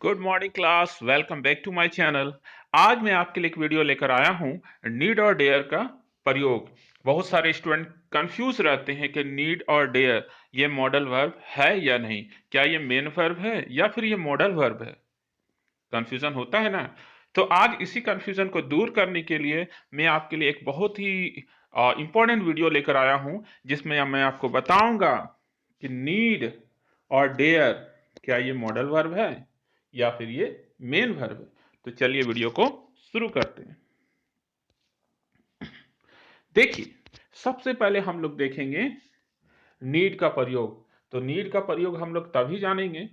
Good morning class, welcome back to my channel. आज मैं आपके लिए एक वीडियो लेकर आया हूं नीड और डेयर का प्रयोग। बहुत सारे स्टूडेंट कंफ्यूज रहते हैं कि नीड और डेयर ये मॉडल वर्ब है या नहीं, क्या ये मेन वर्ब है या फिर ये मॉडल वर्ब है। कंफ्यूजन होता है ना। तो आज इसी कंफ्यूजन को दूर करने के लिए मैं आपके लिए एक बहुत ही इंपॉर्टेंट वीडियो लेकर आया हूं, जिसमें मैं आपको बताऊंगा कि नीड और डेयर क्या ये मॉडल वर्ब है या फिर ये मेन वर्ब है। तो चलिए वीडियो को शुरू करते हैं। देखिए, सबसे पहले हम लोग देखेंगे नीड का प्रयोग। तो नीड का प्रयोग हम लोग तभी जानेंगे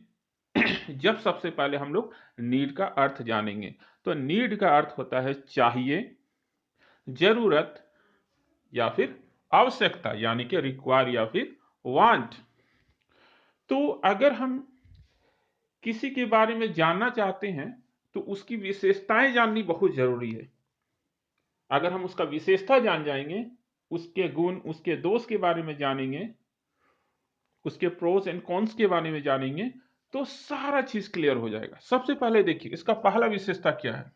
जब सबसे पहले हम लोग नीड का अर्थ जानेंगे। तो नीड का अर्थ होता है चाहिए, जरूरत या फिर आवश्यकता, यानी कि रिक्वायर या फिर वांट। तो अगर हम किसी के बारे में जानना चाहते हैं तो उसकी विशेषताएं जाननी बहुत जरूरी है। अगर हम उसका विशेषता जान जाएंगे, उसके गुण, उसके दोष के बारे में जानेंगे, उसके प्रोस एंड कॉन्स के बारे में जानेंगे, तो सारा चीज क्लियर हो जाएगा। सबसे पहले देखिए, इसका पहला विशेषता क्या है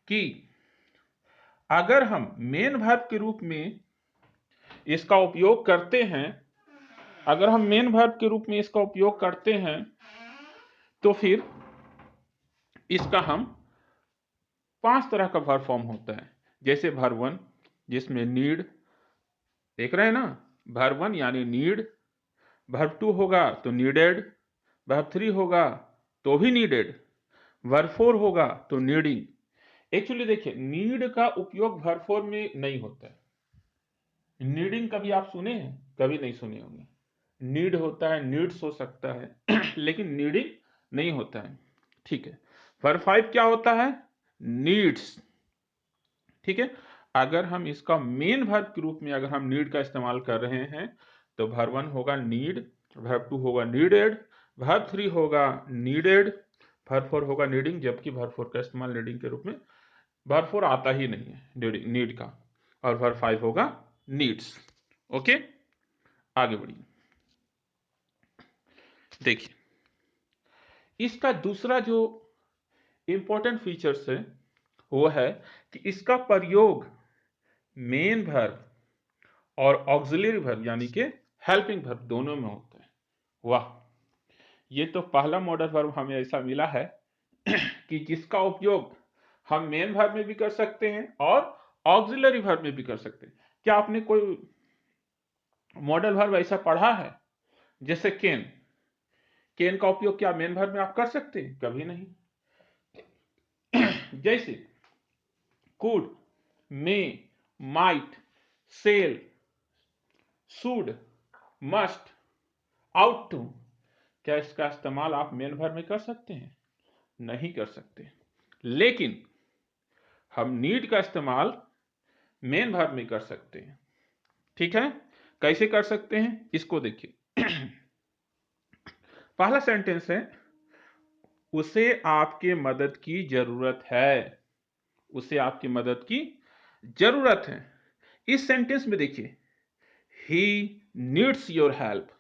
कि अगर हम मेन वर्ब के रूप में इसका उपयोग करते हैं, अगर हम मेन वर्ब के रूप में इसका उपयोग करते हैं तो फिर इसका हम 5 तरह का वर्ब फॉर्म होता है। जैसे वर्ब 1 जिसमें नीड, देख रहे हैं ना, वर्ब 1 यानी नीड। वर्ब 2 होगा तो नीडेड, वर्ब 3 होगा तो भी नीडेड, वर्ब 4 होगा तो नीडिंग। एक्चुअली देखिए, नीड का उपयोग वर्ब 4 में नहीं होता है। नीडिंग कभी आप सुने हैं? कभी नहीं सुने होंगे। नीड होता है, नीड्स हो सकता है लेकिन नीडिंग नहीं होता है। ठीक है। वर्ब 5 क्या होता है? नीड्स। ठीक है। अगर हम इसका मेन वर्ब के रूप में अगर हम नीड का इस्तेमाल कर रहे हैं तो वर्ब 1 होगा नीड, वर्ब 2 होगा नीडेड, वर्ब 3 होगा नीडेड, वर्ब 4 होगा नीडिंग, जबकि वर्ब 4 का इस्तेमाल नीडिंग के रूप में वर्ब 4 आता ही नहीं है नीड का। और वर्ब 5 होगा नीड्स। ओके, आगे बढ़िए। देखिए, इसका दूसरा जो इंपॉर्टेंट फीचर्स है वो है कि इसका प्रयोग मेन वर्ब और ऑक्सिलरी वर्ब यानी कि हेल्पिंग वर्ब दोनों में होता है। वाह, ये तो पहला मॉडल वर्ब हमें ऐसा मिला है कि जिसका उपयोग हम मेन वर्ब में भी कर सकते हैं और ऑक्सिलरी वर्ब में भी कर सकते हैं। क्या आपने कोई मॉडल वर्ब ऐसा पढ़ा है? जैसे केन, केन का उपयोग क्या मेन वर्ब में आप कर सकते हैं? कभी नहीं। जैसे could, may, might, shall, should, must, ought to, क्या इसका इस्तेमाल आप मेन वर्ब में कर सकते हैं? नहीं कर सकते। लेकिन हम नीड का इस्तेमाल मेन वर्ब में कर सकते हैं। ठीक है, कैसे कर सकते हैं इसको देखिए। पहला सेंटेंस है, उसे आपके मदद की जरूरत है। उसे आपकी मदद की जरूरत है। इस सेंटेंस में देखिए, ही नीड्स योर हेल्प।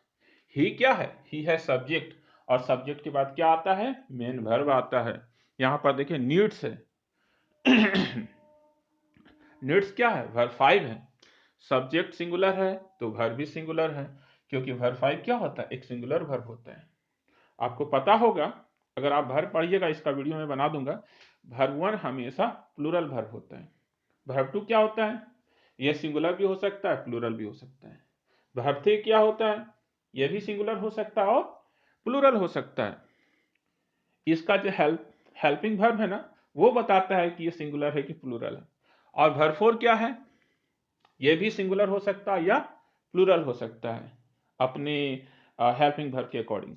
ही क्या है? ही है सब्जेक्ट, और सब्जेक्ट के बाद क्या आता है? मेन वर्ब आता है। यहां पर देखिए नीड्स है। नीड्स क्या है? वर्ब 5 है। सब्जेक्ट सिंगुलर है तो वर्ब भी सिंगुलर है, क्योंकि वर्ब 5 क्या होता है? एक सिंगुलर वर्ब होता है। आपको पता होगा, अगर आप वर्ब पढ़िएगा, इसका वीडियो मैं बना दूंगा। वर्ब 1 हमेशा प्लूरल वर्ब होता है। वर्ब 2 क्या होता है? यह सिंगुलर भी हो सकता है, प्लूरल भी हो सकता है। वर्ब 3 क्या होता है? यह भी सिंगुलर हो सकता है और प्लूरल हो सकता है। इसका जो हेल्पिंग वर्ब है ना, वो बताता है कि ये सिंगुलर है कि प्लूरल है। और वर्ब 4 क्या है? यह भी सिंगुलर हो सकता है या प्लूरल हो सकता है, अपने हेल्पिंग वर्ब के अकॉर्डिंग।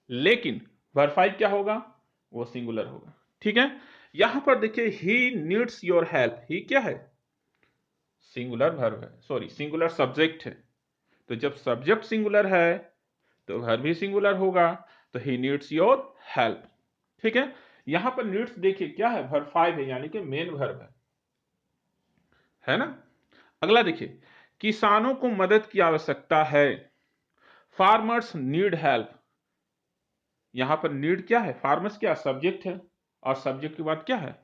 लेकिन वर्ब 5 क्या होगा? वो सिंगुलर होगा। ठीक है। यहां पर देखिए, ही नीड्स योर हेल्प। ही क्या है? सिंगुलर वर्ब है, सॉरी सिंगुलर सब्जेक्ट है। तो जब सब्जेक्ट सिंगुलर है तो वर्ब भी सिंगुलर होगा। तो ही नीड्स योर हेल्प। ठीक है। यहां पर नीड्स देखिए क्या है? वर्ब 5 है, यानी कि मेन वर्ब है ना। अगला देखिए, किसानों को मदद की आवश्यकता है। Farmers need help. यहां पर नीड क्या है, फार्मर्स क्या सब्जेक्ट है, और सब्जेक्ट के बाद क्या है,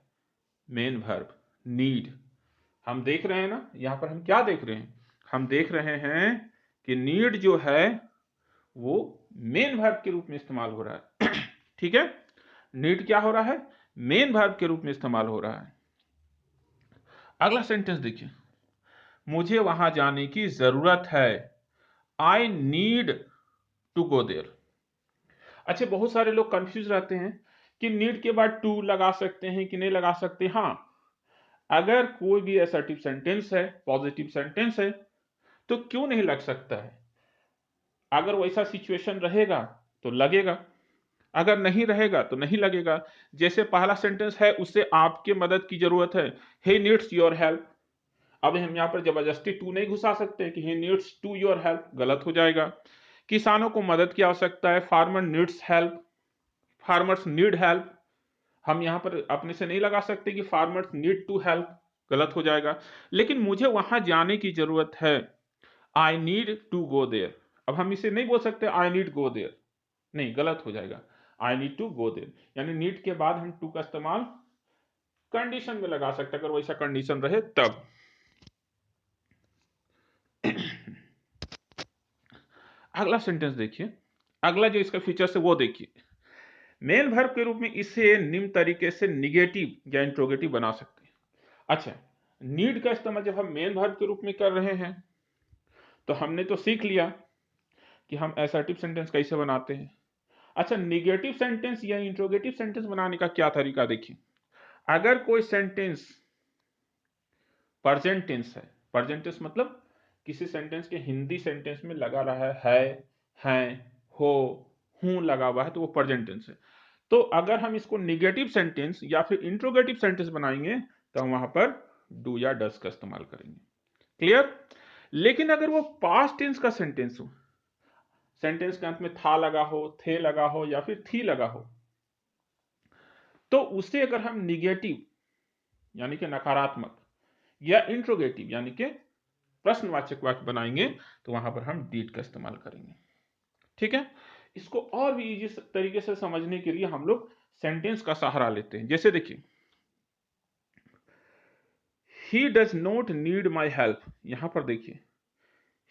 मेन वर्ब नीड। हम देख रहे हैं ना यहां पर हम क्या देख रहे हैं, हम देख रहे हैं कि नीड जो है वो मेन वर्ब के रूप में इस्तेमाल हो रहा है। ठीक है, नीड क्या हो रहा है, मेन वर्ब के रूप में इस्तेमाल हो रहा है। अगला सेंटेंस देखिए, मुझे वहां जाने की जरूरत है, I need to go there. अच्छा, बहुत सारे लोग कंफ्यूज रहते हैं कि नीड के बाद टू लगा सकते हैं कि नहीं लगा सकते। हाँ, अगर कोई भी असर्टिव सेंटेंस है, पॉजिटिव सेंटेंस है, तो क्यों नहीं लग सकता है। अगर वैसा सिचुएशन रहेगा तो लगेगा, अगर नहीं रहेगा तो नहीं लगेगा। जैसे पहला सेंटेंस है, उससे आपके मदद की जरूरत है, ही नीड्स योर हेल्प। अब हम यहाँ पर जबरदस्ती टू नहीं घुसा सकते कि he needs to your help, गलत हो जाएगा। किसानों को मदद की आवश्यकता है, farmer needs help, farmers need help. हम यहाँ पर अपने से नहीं लगा सकते कि फार्मर्स नीड टू हेल्प, गलत हो जाएगा। लेकिन मुझे वहां जाने की जरूरत है, I need to go there. अब हम इसे नहीं बोल सकते आई नीड गो देयर, नहीं, गलत हो जाएगा। I need to go there, यानी नीड के बाद हम टू का इस्तेमाल कंडीशन में लगा सकते, अगर वैसा कंडीशन रहे तब। अगला सेंटेंस देखिए, अगला जो इसका फीचर है वो देखिए। मेन वर्ब के रूप में इसे निम्न तरीके से निगेटिव या इंट्रोगेटिव बना सकते हैं। अच्छा, नीड का इस्तेमाल जब हम मेन वर्ब के रूप में कर रहे हैं तो हमने तो सीख लिया कि हम असर्टिव सेंटेंस कैसे बनाते हैं। अच्छा, निगेटिव सेंटेंस या इंट्रोगेटिव सेंटेंस बनाने का क्या तरीका देखिए। अगर कोई सेंटेंस प्रेजेंट टेंस है, प्रेजेंट टेंस मतलब किसी सेंटेंस के हिंदी सेंटेंस में लगा रहा है, हैं, हो, हूं लगा हुआ है, तो वो प्रेजेंट टेंस है। तो अगर हम इसको निगेटिव सेंटेंस या फिर इंट्रोगेटिव सेंटेंस बनाएंगे तो हम वहां पर डू या डस का इस्तेमाल करेंगे। क्लियर। लेकिन अगर वो पास्ट टेंस का सेंटेंस हो, सेंटेंस के अंत में था लगा हो, थे लगा हो या फिर थी लगा हो, तो उसे अगर हम निगेटिव यानी कि नकारात्मक या इंट्रोगेटिव यानी कि प्रश्नवाचक वाक्य बनाएंगे तो वहां पर हम डीड का इस्तेमाल करेंगे। ठीक है, इसको और भी इजी तरीके से समझने के लिए हम लोग सेंटेंस का सहारा लेते हैं। जैसे देखिए, he does not need my help. यहां पर देखिए,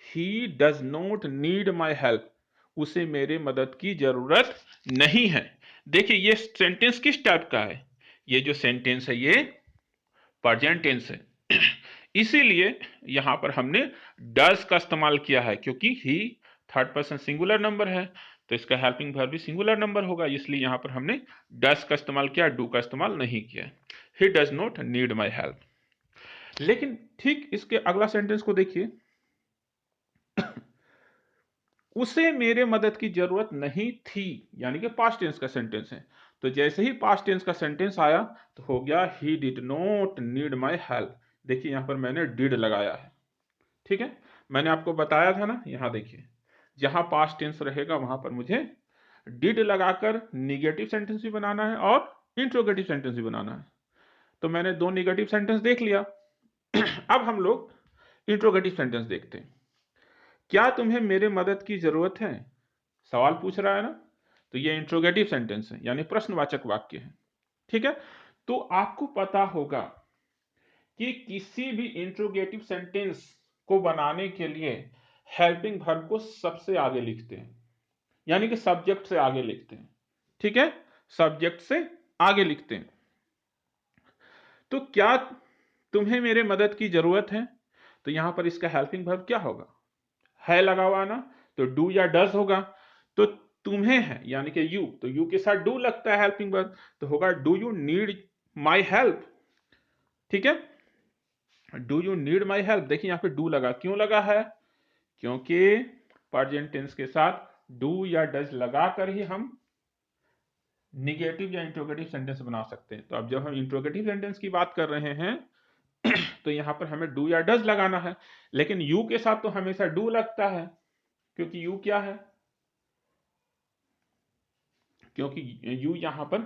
he does not need my help, उसे मेरे मदद की जरूरत नहीं है। देखिए ये सेंटेंस किस टाइप का है, ये जो सेंटेंस है ये प्रेजेंट टेंस है। इसीलिए यहां पर हमने डज का इस्तेमाल किया है, क्योंकि ही थर्ड पर्सन सिंगुलर नंबर है तो इसका हेल्पिंग वर्ब भी सिंगुलर नंबर होगा, इसलिए यहां पर हमने डज का इस्तेमाल किया, डू का इस्तेमाल नहीं किया। He does not need my help. लेकिन ठीक इसके अगला सेंटेंस को देखिए, उसे मेरे मदद की जरूरत नहीं थी, यानी कि पास्ट टेंस का सेंटेंस है। तो जैसे ही पास्ट टेंस का सेंटेंस आया तो हो गया he did not need my help. देखिए यहां पर मैंने डिड लगाया है। ठीक है, मैंने आपको बताया था ना, यहां देखिए जहां पास्ट टेंस रहेगा वहां पर मुझे डिड लगाकर निगेटिव सेंटेंस भी बनाना है और इंट्रोगेटिव सेंटेंस भी बनाना है। तो मैंने दो निगेटिव सेंटेंस देख लिया। अब हम लोग इंट्रोगेटिव सेंटेंस देखते हैं। क्या तुम्हें मेरे मदद की जरूरत है, सवाल पूछ रहा है ना, तो ये इंट्रोगेटिव सेंटेंस है यानी प्रश्नवाचक वाक्य है। ठीक है, तो आपको पता होगा कि किसी भी इंट्रोगेटिव सेंटेंस को बनाने के लिए हेल्पिंग वर्ब को सबसे आगे लिखते हैं, यानी कि सब्जेक्ट से आगे लिखते हैं। ठीक है, सब्जेक्ट से आगे लिखते हैं। तो क्या तुम्हें मेरे मदद की जरूरत है, तो यहां पर इसका हेल्पिंग वर्ब क्या होगा, है लगा हुआ ना, तो डू या डज होगा। तो तुम्हें है यानी कि यू, तो यू के साथ डू लगता है हेल्पिंग वर्ब, तो होगा do you need my help. ठीक है, do you need my help. देखिए यहां पे डू लगा, क्यों लगा है, क्योंकि प्रेजेंट टेंस के साथ डू या डज लगाकर ही हम निगेटिव या इंट्रोगेटिव सेंटेंस बना सकते हैं। तो अब जब हम इंट्रोगेटिव सेंटेंस की बात कर रहे हैं तो यहां पर हमें डू या डज लगाना है, लेकिन यू के साथ तो हमेशा डू लगता है, क्योंकि यू क्या है, क्योंकि यू यहां पर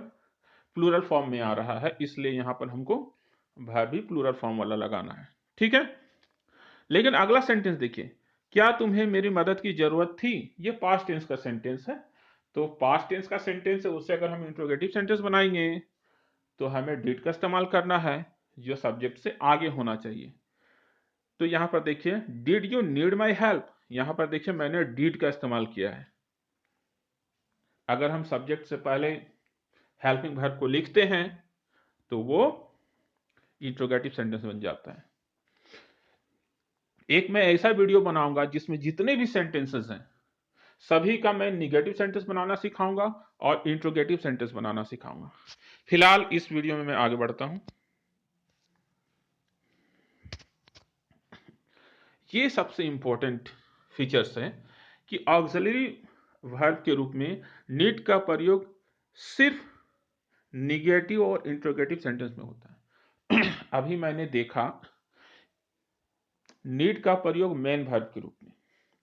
प्लूरल फॉर्म में आ रहा है, इसलिए यहां पर हमको वर्ब भी प्लूरल फॉर्म वाला लगाना है। ठीक है, लेकिन अगला सेंटेंस देखिए, क्या तुम्हें मेरी मदद की जरूरत थी, ये पास्ट टेंस का सेंटेंस है, तो पास्ट टेंस का सेंटेंस है, उससे अगर हम इंट्रोगेटिव सेंटेंस बनाएंगे तो हमें डिड का इस्तेमाल करना है जो सब्जेक्ट से आगे होना चाहिए। तो यहां पर देखिए did you need my help, यहां पर देखिए मैंने डिड का इस्तेमाल किया है। अगर हम सब्जेक्ट से पहले हेल्पिंग वर्ब को लिखते हैं तो वो इंट्रोगेटिव सेंटेंस बन जाता है। एक मैं ऐसा वीडियो बनाऊंगा जिसमें जितने भी सेंटेंसेस हैं सभी का मैं निगेटिव सेंटेंस बनाना सिखाऊंगा और इंट्रोगेटिव सेंटेंस बनाना सिखाऊंगा। फिलहाल इस वीडियो में मैं आगे बढ़ता हूं। ये सबसे इंपॉर्टेंट फीचर्स है कि ऑक्सिलरी वर्ब के रूप में नीड का प्रयोग सिर्फ निगेटिव और इंट्रोगेटिव सेंटेंस में होता है। अभी मैंने देखा नीड का प्रयोग मेन वर्ब के रूप में,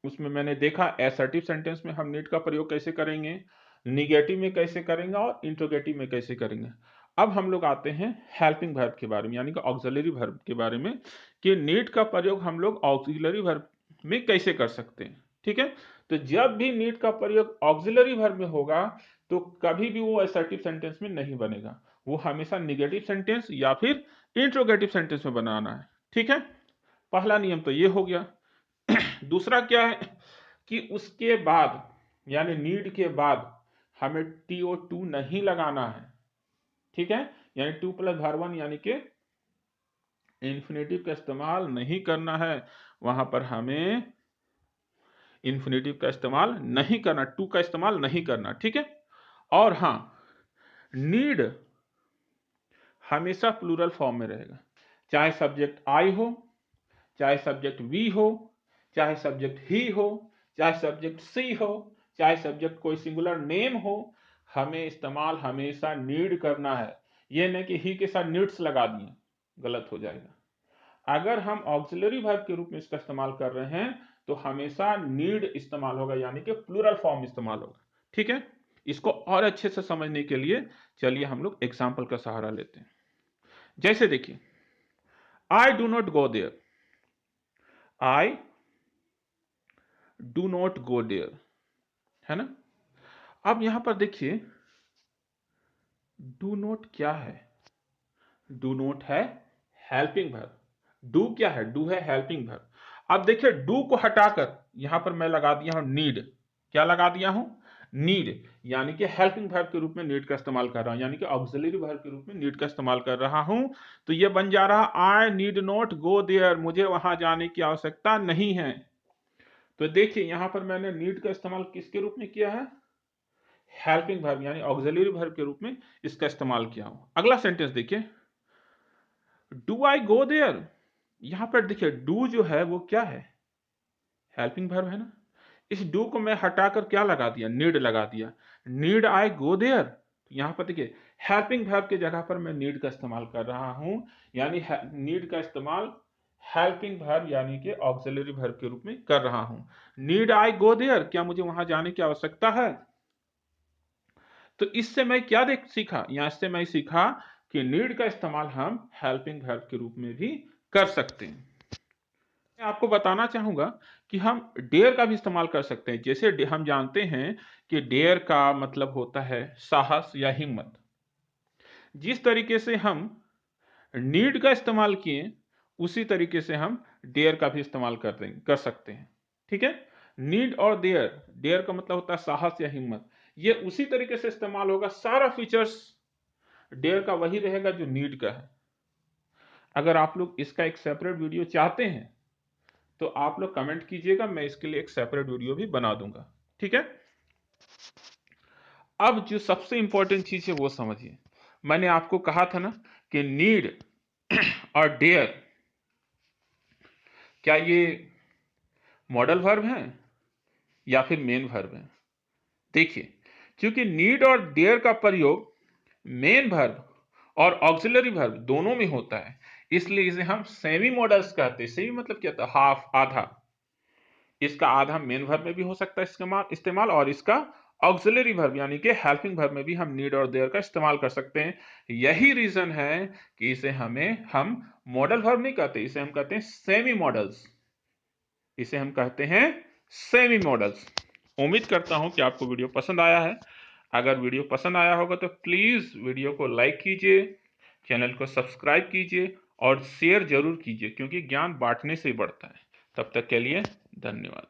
उसमें मैंने देखा एसर्टिव सेंटेंस में हम नीड का प्रयोग कैसे करेंगे, निगेटिव में कैसे करेंगे और इंट्रोगेटिव में कैसे करेंगे। अब हम लोग आते हैं हेल्पिंग वर्ब के बारे में, यानी कि ऑक्सिलरी वर्ब के बारे में, कि नीड का प्रयोग हम लोग ऑक्सिलरी वर्ब में कैसे कर सकते हैं। ठीक है, तो जब भी नीड का प्रयोग ऑक्सिलरी वर्ब में होगा तो कभी भी वो असर्टिव सेंटेंस में नहीं बनेगा, वो हमेशा निगेटिव सेंटेंस या फिर इंट्रोगेटिव सेंटेंस में बनाना है। ठीक है, पहला नियम तो ये हो गया। दूसरा क्या है कि उसके बाद यानी नीड के बाद हमें TO2 नहीं लगाना है। ठीक है, यानी 2 + वर्ब 1 यानी कि इंफिनिटिव का इस्तेमाल नहीं करना है, वहां पर हमें इंफिनिटिव का इस्तेमाल नहीं करना, टू का इस्तेमाल नहीं करना। ठीक है, और हाँ नीड हमेशा प्लूरल फॉर्म में रहेगा, चाहे सब्जेक्ट आई हो, चाहे सब्जेक्ट वी हो, चाहे सब्जेक्ट ही हो, चाहे सब्जेक्ट सी हो, चाहे सब्जेक्ट कोई सिंगुलर नेम हो, हमें इस्तेमाल हमेशा नीड करना है। यह नहीं कि ही के साथ नीड्स लगा दिए, गलत हो जाएगा। अगर हम ऑक्सिलरी वर्ब के रूप में इसका इस्तेमाल कर रहे हैं तो हमेशा नीड इस्तेमाल होगा, यानी कि प्लूरल फॉर्म इस्तेमाल होगा। ठीक है, इसको और अच्छे से समझने के लिए चलिए हम लोग एग्जाम्पल का सहारा लेते हैं। जैसे देखिए I do not go there, I do not go there, है ना। अब यहां पर देखिए डू नॉट क्या है, डू नॉट है हेल्पिंग वर्ब, डू क्या है, डू है हेल्पिंग वर्ब। अब देखिए डू को हटाकर यहां पर मैं लगा दिया हूं नीड, क्या लगा दिया हूं, नीड, यानी कि हेल्पिंग वर्ब के रूप में नीड का इस्तेमाल कर रहा हूं, यानी कि ऑक्सिलरी वर्ब के रूप में नीड का इस्तेमाल कर रहा हूं। तो ये बन जा रहा I need not go there, मुझे वहां जाने की आवश्यकता नहीं है। तो देखिए यहां पर मैंने नीड का इस्तेमाल किसके रूप में किया है, हेल्पिंग वर्ब यानी ऑक्सिलरी वर्ब के रूप में इसका इस्तेमाल किया हूं। अगला सेंटेंस देखिए डू आई गो देयर, यहां पर देखिए डू जो है वो क्या है, हेल्पिंग वर्ब है ना। इस डू को मैं हटाकर क्या लगा दिया, नीड लगा दिया, नीड आई गो देयर। तो यहां पर देखिए हेल्पिंग वर्ब की जगह पर मैं नीड का इस्तेमाल कर रहा हूं, यानी नीड का इस्तेमाल हेल्पिंग वर्ब यानी कि ऑक्सिलरी वर्ब के रूप में कर रहा हूं। नीड आई गो देयर, क्या मुझे वहां जाने की आवश्यकता है। तो इससे मैं क्या देख सीखा, यहां से मैं सीखा कि नीड का इस्तेमाल हम हेल्पिंग वर्ब के रूप में भी कर सकते हैं। मैं आपको बताना चाहूंगा कि हम डेयर का भी इस्तेमाल कर सकते हैं। जैसे हम जानते हैं कि डेयर का मतलब होता है साहस या हिम्मत, जिस तरीके से हम नीड का इस्तेमाल किए उसी तरीके से हम डेयर का भी इस्तेमाल कर सकते हैं। ठीक है, नीड और डेयर, डेयर का मतलब होता है साहस या हिम्मत, ये उसी तरीके से इस्तेमाल होगा, सारा फीचर्स डेयर का वही रहेगा जो नीड का है। अगर आप लोग इसका एक सेपरेट वीडियो चाहते हैं तो आप लोग कमेंट कीजिएगा, मैं इसके लिए एक सेपरेट वीडियो भी बना दूंगा। ठीक है, अब जो सबसे इंपॉर्टेंट चीज है वो समझिए। मैंने आपको कहा था ना कि नीड और डेयर क्या ये मॉडल वर्ब हैं या फिर मेन वर्ब हैं। देखिए क्योंकि नीड और डेयर का प्रयोग मेन वर्ब और ऑक्सिलरी वर्ब दोनों में होता है, इसलिए इसे हम सेमी मॉडल्स कहते हैं। सेमी मतलब क्या था, हाफ, आधा। इसका आधा मेन वर्ब में भी हो सकता है इस्तेमाल और इसका ऑक्सिलरी वर्ब यानी कि हेल्पिंग वर्ब में भी हम नीड और देयर का इस्तेमाल कर सकते हैं। यही रीजन है कि इसे हम मॉडल वर्ब नहीं कहते, इसे हम कहते हैं सेमी मॉडल्स, इसे हम कहते हैं सेमी मॉडल्स। उम्मीद करता हूं कि आपको वीडियो पसंद आया है। अगर वीडियो पसंद आया होगा तो प्लीज़ वीडियो को लाइक कीजिए, चैनल को सब्सक्राइब कीजिए और शेयर ज़रूर कीजिए, क्योंकि ज्ञान बाँटने से ही बढ़ता है। तब तक के लिए धन्यवाद।